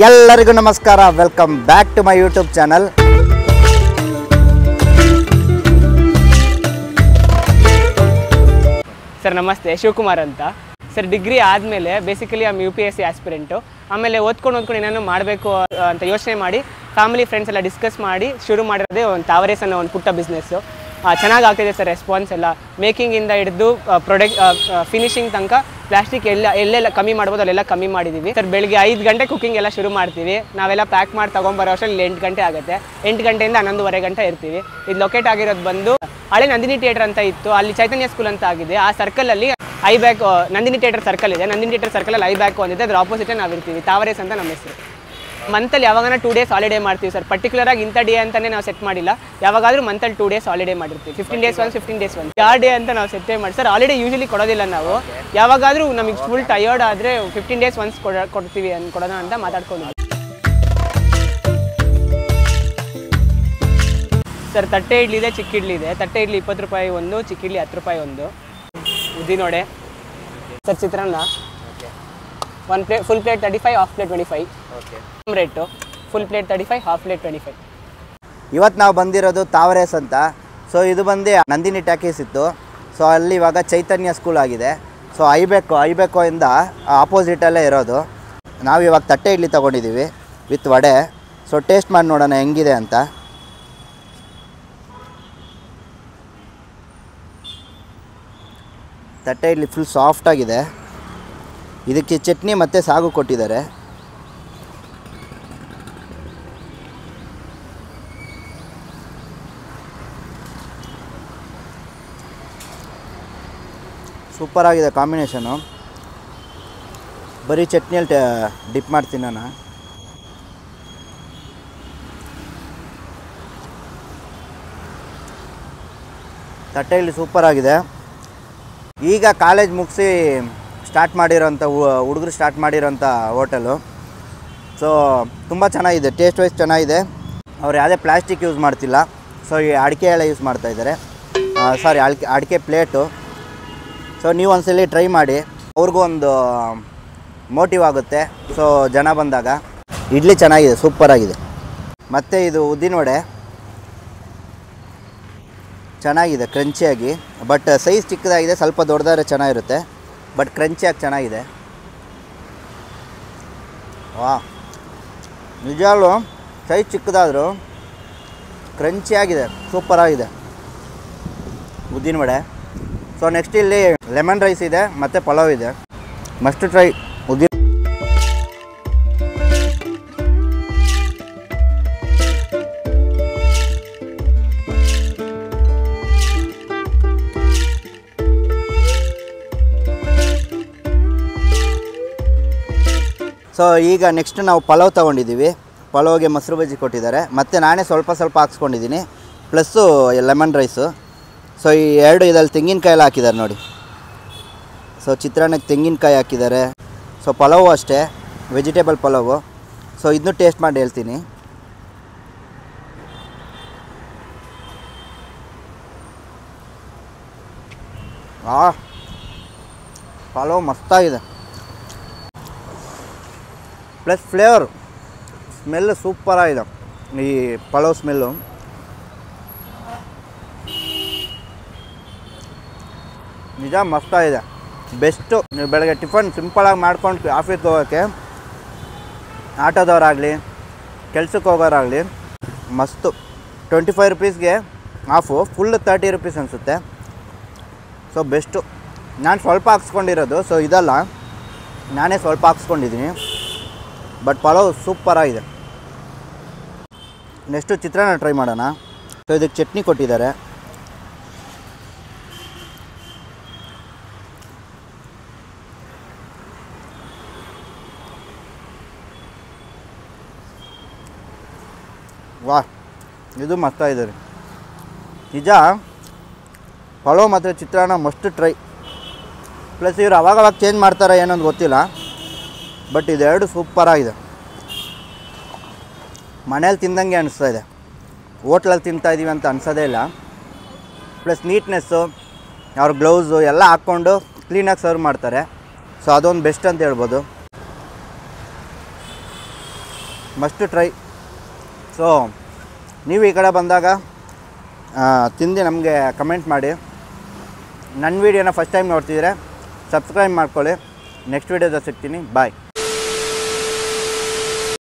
ಎಲ್ಲರಿಗೂ ನಮಸ್ಕಾರ, welcome back to my YouTube channel. Sir ನಮಸ್ತೆ, ಶಿವಕುಮಾರ್ ಅಂತ. ಸರ್ ಡಿಗ್ರಿ ಆದಮೇಲೆ ಬೇಸಿಕಲಿ UPSC ಆಸ್ಪಿರೆಂಟು. ಆಮೇಲೆ ಓದ್ಕೊಂಡು ಏನೇನೋ ಮಾಡಬೇಕು ಅಂತ ಯೋಚನೆ ಮಾಡಿ ಫ್ಯಾಮಿಲಿ ಫ್ರೆಂಡ್ಸ್ ಎಲ್ಲ ಡಿಸ್ಕಸ್ ಮಾಡಿ ಶುರು ಮಾಡಿರೋದೇ ಒಂದು ತಾವರೇಸ್ ಅನ್ನೋ ಒಂದು ಪುಟ್ಟ ಬಿಸ್ನೆಸ್ಸು. ಚೆನ್ನಾಗಿ ಆಗ್ತಿದೆ ಸರ್ ರೆಸ್ಪಾನ್ಸ್ ಎಲ್ಲ. ಮೇಕಿಂಗಿಂದ ಹಿಡಿದು ಪ್ರೊಡಕ್ಟ್ ಫಿನಿಶಿಂಗ್ ತನಕ ಪ್ಲಾಸ್ಟಿಕ್ ಎಲ್ಲೆಲ್ಲ ಕಮ್ಮಿ ಮಾಡ್ಬೋದು ಅಲ್ಲೆಲ್ಲ ಕಮ್ಮಿ ಮಾಡಿದ್ದೀವಿ ಸರ್. ಬೆಳಿಗ್ಗೆ 5 ಗಂಟೆ ಕುಕಿಂಗ್ ಎಲ್ಲ ಶುರು ಮಾಡ್ತೀವಿ. ನಾವೆಲ್ಲ ಪ್ಯಾಕ್ ಮಾಡಿ ತೊಗೊಂಬರೋ ಅಷ್ಟರಲ್ಲಿ 8 ಗಂಟೆ ಆಗುತ್ತೆ. 8 ಗಂಟೆಯಿಂದ 11:30 ಗಂಟೆ ಇರ್ತೀವಿ. ಇದು ಲೊಕೇಟ್ ಆಗಿರೋದು ಬಂದು ಹಳೆ ನಂದಿನಿ ಥಿಯೇಟರ್ ಅಂತ ಇತ್ತು, ಅಲ್ಲಿ ಚೈತನ್ಯ ಸ್ಕೂಲ್ ಅಂತ ಆಗಿದೆ. ಆ ಸರ್ಕಲಲ್ಲಿ ಐಬ್ಯಾಕ್ ನಂದಿನಿ ಥಿಯೇಟರ್ ಸರ್ಕಲ್ ಇದೆ. ನಂದಿನಿ ಥಿಯೇಟರ್ ಸರ್ಕಲಲ್ಲಿ ಐಬ್ಯಾಕ್ ಒಂದಿದೆ, ಅದ್ರ ಆಪೋಸಿಟೇ ನಾವು ಇರ್ತೀವಿ. ತಾವರೇಸ್ ಅಂತ ನಮ್ಮ ಹೆಸರು. ಮಂತಲ್ಲಿ ಯಾವಾಗನ 2 ಡೇಸ್ ಹಾಲಿಡೇ ಮಾಡ್ತೀವಿ ಸರ್. ಪರ್ಟಿಕ್ಯುಲರಾಗಿ ಇಂಥ ಡೇ ಅಂತಲೇ ನಾವು ಸೆಟ್ ಮಾಡಿಲ್ಲ. ಯಾವಾಗಾದರೂ ಮಂತಲ್ಲಿ 2 ಡೇಸ್ ಹಾಲಿಡೇ ಮಾಡಿರ್ತೀವಿ. 15 ಡೇಸ್ ಒನ್ಸ್, 15 ಡೇಸ್ ಒನ್ಸ್. ಯಾವ ಡೇ ಅಂತ ನಾವು ಸೆಟ್ಟೇ ಮಾಡಿ ಸರ್. ಹಾಲಿಡೇ ಯೂಶಲಿ ಕೊಡೋದಿಲ್ಲ ನಾವು. ಯಾವಾಗಾದರೂ ನಮಗೆ ಫುಲ್ ಟಯರ್ಡ್ ಆದರೆ 15 ಡೇಸ್ ಒನ್ಸ್ ಕೊಡ್ತೀವಿ ಕೊಡೋಣ ಅಂತ ಮಾತಾಡ್ಕೊಂಡಿದ್ವಿ ಸರ್. ತಟ್ಟೆ ಇಡ್ಲಿ ಇದೆ, ಚಿಕ್ಕ ಇಡ್ಲಿ ಇದೆ. ತಟ್ಟೆ ಇಡ್ಲಿ 20 ರೂಪಾಯಿ ಒಂದು, ಚಿಕ್ಕ ಇಡ್ಲಿ 10 ರೂಪಾಯಿ ಒಂದು. ಉದ್ದಿನೋಡೆ ಸರ್. ಚಿತ್ರಾನ್ನ ಒಂದು plate, full plate 35, half plate 25. Rate full plate 35, half plate 25. ಇವತ್ತು ನಾವು ಬಂದಿರೋದು ತಾವರೇಸ್ ಅಂತ. ಸೊ ಇದು ಬಂದು ನಂದಿನಿ ಟ್ಯಾಕೀಸ್ ಇತ್ತು. ಸೊ ಅಲ್ಲಿ ಇವಾಗ ಚೈತನ್ಯ ಸ್ಕೂಲ್ ಆಗಿದೆ. ಸೊ ಐಬೇಕು ಇಂದ ಆಪೋಸಿಟಲ್ಲೇ ಇರೋದು. ನಾವು ಇವಾಗ ತಟ್ಟೆ ಇಡ್ಲಿ ತೊಗೊಂಡಿದ್ದೀವಿ ವಿತ್ ವಡೆ. ಸೊ ಟೇಸ್ಟ್ ಮಾಡಿ ನೋಡೋಣ ಹೆಂಗಿದೆ ಅಂತ. ತಟ್ಟೆ ಇಡ್ಲಿ ಫುಲ್ ಸಾಫ್ಟಾಗಿದೆ. ಇದಕ್ಕೆ ಚಟ್ನಿ ಮತ್ತು ಸಾಗು ಕೊಟ್ಟಿದ್ದಾರೆ. ಸೂಪರಾಗಿದೆ ಕಾಂಬಿನೇಷನು. ಬರೀ ಚಟ್ನಿಯಲ್ಲಿ ಡಿಪ್ ಮಾಡ್ತೀನಿ ನಾನು. ತಟ್ಟೆ ಇಡ್ಲಿ ಸೂಪರಾಗಿದೆ. ಈಗ ಕಾಲೇಜ್ ಮುಗಿಸಿ ಸ್ಟಾರ್ಟ್ ಮಾಡಿರೋಂಥ ಹುಡುಗರು ಸ್ಟಾರ್ಟ್ ಮಾಡಿರೋಂಥ ಹೋಟೆಲು. ಸೊ ತುಂಬ ಚೆನ್ನಾಗಿದೆ, ಟೇಸ್ಟ್ ವೈಸ್ ಚೆನ್ನಾಗಿದೆ. ಅವ್ರು ಯಾವುದೇ ಪ್ಲಾಸ್ಟಿಕ್ ಯೂಸ್ ಮಾಡ್ತಿಲ್ಲ. ಸೊ ಈ ಅಡಿಕೆ ಎಳೆ ಯೂಸ್ ಮಾಡ್ತಾಯಿದ್ದಾರೆ. ಸಾರಿ, ಅಡಿಕೆ ಪ್ಲೇಟು. ಸೊ ನೀವು ಒಂದ್ಸಲಿ ಟ್ರೈ ಮಾಡಿ, ಅವ್ರಿಗೂ ಒಂದು ಮೋಟಿವ್ ಆಗುತ್ತೆ. ಸೊ ಜನ ಬಂದಾಗ ಇಡ್ಲಿ ಚೆನ್ನಾಗಿದೆ, ಸೂಪರಾಗಿದೆ. ಮತ್ತು ಇದು ಉದ್ದಿನ ವಡೆ ಚೆನ್ನಾಗಿದೆ, ಕ್ರಂಚಿಯಾಗಿ. ಬಟ್ ಸೈಜ್ ಚಿಕ್ಕದಾಗಿದೆ, ಸ್ವಲ್ಪ ದೊಡ್ಡದಾದ್ರೆ ಚೆನ್ನಾಗಿರುತ್ತೆ. ಬಟ್ ಕ್ರಂಚಿಯಾಗಿ ಚೆನ್ನಾಗಿದೆ. ವಾ, ನಿಜವಾಗ್ಲೂ ಸೈಜ್ ಚಿಕ್ಕದಾದರೂ ಕ್ರಂಚಿಯಾಗಿದೆ, ಸೂಪರಾಗಿದೆ ಉದ್ದಿನ ವಡೆ. ಸೊ ನೆಕ್ಸ್ಟ್ ಇಲ್ಲಿ ಲೆಮನ್ ರೈಸ್ ಇದೆ ಮತ್ತು ಪಲಾವ್ ಇದೆ. ಮಸ್ಟ್ ಟ್ರೈ ಉದ್ದಿನ. ಸೊ ಈಗ ನೆಕ್ಸ್ಟ್ ನಾವು ಪಲಾವ್ ತೊಗೊಂಡಿದ್ದೀವಿ. ಪಲಾವ್ಗೆ ಮೊಸರು ಬಜ್ಜಿ ಕೊಟ್ಟಿದ್ದಾರೆ. ಮತ್ತು ನಾನೇ ಸ್ವಲ್ಪ ಹಾಕ್ಸ್ಕೊಂಡಿದ್ದೀನಿ, ಪ್ಲಸ್ಸು ಲೆಮನ್ ರೈಸು. ಸೊ ಈ ಎರಡು ಇದರಲ್ಲಿ ತೆಂಗಿನಕಾಯಿ ಎಲ್ಲ ಹಾಕಿದ್ದಾರೆ ನೋಡಿ. ಸೊ ಚಿತ್ರಾನ್ನಕ್ಕೆ ತೆಂಗಿನಕಾಯಿ ಹಾಕಿದ್ದಾರೆ. ಸೊ ಪಲಾವು ಅಷ್ಟೇ, ವೆಜಿಟೇಬಲ್ ಪಲಾವು. ಸೊ ಇದನ್ನು ಟೇಸ್ಟ್ ಮಾಡಿ ಹೇಳ್ತೀನಿ. ಪಲಾವ್ ಮಸ್ತಾಗಿದೆ. ಪ್ಲಸ್ ಫ್ಲೇವರ್, ಸ್ಮೆಲ್ಲು ಸೂಪರಾಗಿದೆ. ಈ ಪಲಾವ್ ಸ್ಮೆಲ್ಲು ನಿಜ ಮಸ್ತಾಗಿದೆ, ಬೆಸ್ಟು. ನೀವು ಬೆಳಗ್ಗೆ ಟಿಫನ್ ಸಿಂಪಲಾಗಿ ಮಾಡ್ಕೊಂಡು ಆಫೀಸ್ಗೆ ಹೋಗೋಕ್ಕೆ, ಆಟೋದವರಾಗಲಿ ಕೆಲ್ಸಕ್ಕೆ ಹೋಗೋರಾಗಲಿ ಮಸ್ತು. 25 ರೂಪೀಸ್ಗೆ ಹಾಫು, ಫುಲ್ಲು 30 ರೂಪೀಸ್ ಅನಿಸುತ್ತೆ. So best. ನಾನು ಸ್ವಲ್ಪ ಹಾಕ್ಸ್ಕೊಂಡಿರೋದು, ಸೊ ಇದಲ್ಲ, ನಾನೇ ಸ್ವಲ್ಪ ಹಾಕ್ಸ್ಕೊಂಡಿದ್ದೀನಿ. ಬಟ್ ಪಲಾವ್ ಸೂಪರಾಗಿದೆ. ನೆಕ್ಸ್ಟು ಚಿತ್ರಾನ್ನ ಟ್ರೈ ಮಾಡೋಣ. ಸೊ ಇದಕ್ಕೆ ಚಟ್ನಿ ಕೊಟ್ಟಿದ್ದಾರೆ. ವಾಹ್, ಇದು ಮಸ್ತಾಗಿದೆ ರೀ ನಿಜ. ಪಲಾವ್ ಮತ್ತು ಚಿತ್ರಾನ್ನ ಮಸ್ಟ್ ಟ್ರೈ. ಪ್ಲಸ್ ಇವರು ಅವಾಗವಾಗ ಚೇಂಜ್ ಮಾಡ್ತಾರೆ ಏನೊಂದು ಗೊತ್ತಿಲ್ಲ. ಬಟ್ ಇದೆರಡು ಸೂಪರಾಗಿದೆ. ಮನೇಲಿ ತಿಂದಂಗೆ ಅನಿಸ್ತಾ ಇದೆ, ಹೋಟ್ಲಲ್ಲಿ ತಿಂತಾಯಿದ್ದೀವಿ ಅಂತ ಅನಿಸೋದೇ ಇಲ್ಲ. ಪ್ಲಸ್ ನೀಟ್ನೆಸ್ಸು, ಅವ್ರ ಗ್ಲೌಸು ಎಲ್ಲ ಹಾಕ್ಕೊಂಡು ಕ್ಲೀನಾಗಿ ಸರ್ವ್ ಮಾಡ್ತಾರೆ. ಸೊ ಅದೊಂದು ಬೆಸ್ಟ್ ಅಂತ ಹೇಳ್ಬೋದು. Must try. ಸೊ ನೀವು ಈ ಕಡೆ ಬಂದಾಗ ತಿಂದು ನಮಗೆ ಕಮೆಂಟ್ ಮಾಡಿ. ನನ್ನ ವೀಡಿಯೋನ ಫಸ್ಟ್ ಟೈಮ್ ನೋಡ್ತಿದ್ರೆ ಸಬ್ಸ್ಕ್ರೈಬ್ ಮಾಡ್ಕೊಳ್ಳಿ. ನೆಕ್ಸ್ಟ್ ವೀಡಿಯೋದಲ್ಲಿ ಸಿಗ್ತೀನಿ. ಬಾಯ್.